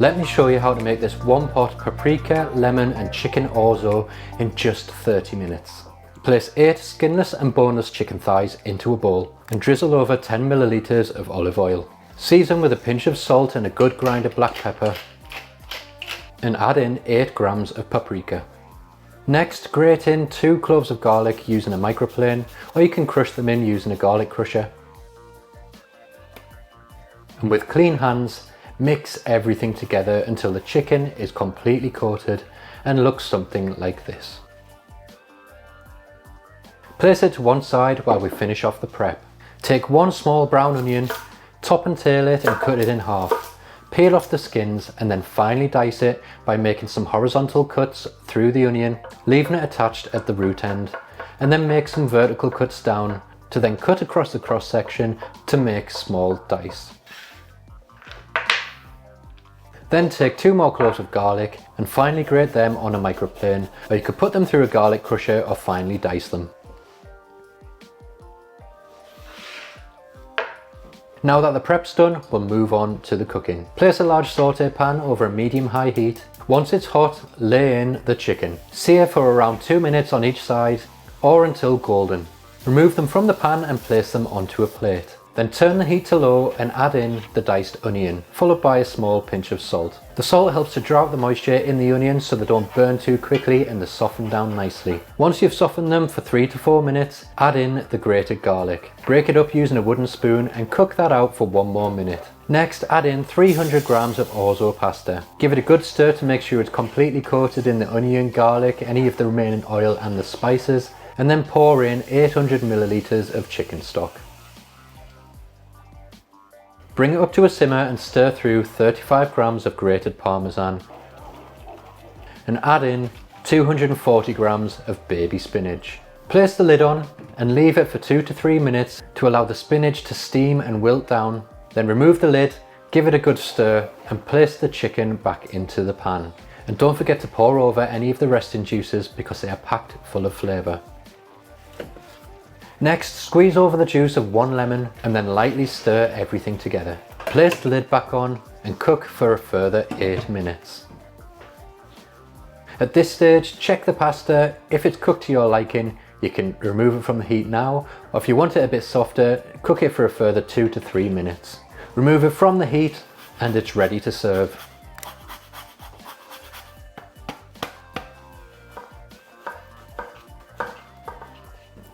Let me show you how to make this one pot paprika, lemon and chicken orzo in just 30 minutes. Place 8 skinless and boneless chicken thighs into a bowl and drizzle over 10 milliliters of olive oil. Season with a pinch of salt and a good grind of black pepper and add in 8 grams of paprika. Next, grate in 2 cloves of garlic using a microplane, or you can crush them in using a garlic crusher. And with clean hands, mix everything together until the chicken is completely coated and looks something like this. Place it to one side while we finish off the prep. Take 1 small brown onion, top and tail it and cut it in half. Peel off the skins and then finely dice it by making some horizontal cuts through the onion, leaving it attached at the root end, and then make some vertical cuts down to then cut across the cross section to make small dice. Then take 2 more cloves of garlic and finely grate them on a microplane, or you could put them through a garlic crusher or finely dice them. Now that the prep's done, we'll move on to the cooking. Place a large saute pan over a medium-high heat. Once it's hot, lay in the chicken. Sear for around 2 minutes on each side or until golden. Remove them from the pan and place them onto a plate. Then turn the heat to low and add in the diced onion, followed by a small pinch of salt. The salt helps to draw out the moisture in the onions so they don't burn too quickly and they soften down nicely. Once you've softened them for 3 to 4 minutes, add in the grated garlic. Break it up using a wooden spoon and cook that out for 1 more minute. Next, add in 300 grams of orzo pasta. Give it a good stir to make sure it's completely coated in the onion, garlic, any of the remaining oil and the spices, and then pour in 800 milliliters of chicken stock. Bring it up to a simmer and stir through 35 grams of grated parmesan and add in 240 grams of baby spinach. Place the lid on and leave it for 2 to 3 minutes to allow the spinach to steam and wilt down. Then remove the lid, give it a good stir and place the chicken back into the pan. And don't forget to pour over any of the resting juices because they are packed full of flavour. Next, squeeze over the juice of 1 lemon and then lightly stir everything together. Place the lid back on and cook for a further 8 minutes. At this stage, check the pasta. If it's cooked to your liking, you can remove it from the heat now, or if you want it a bit softer, cook it for a further 2 to 3 minutes. Remove it from the heat and it's ready to serve.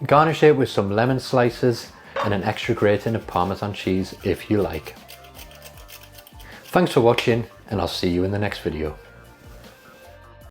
Garnish it with some lemon slices and an extra grating of Parmesan cheese if you like. Thanks for watching and I'll see you in the next video.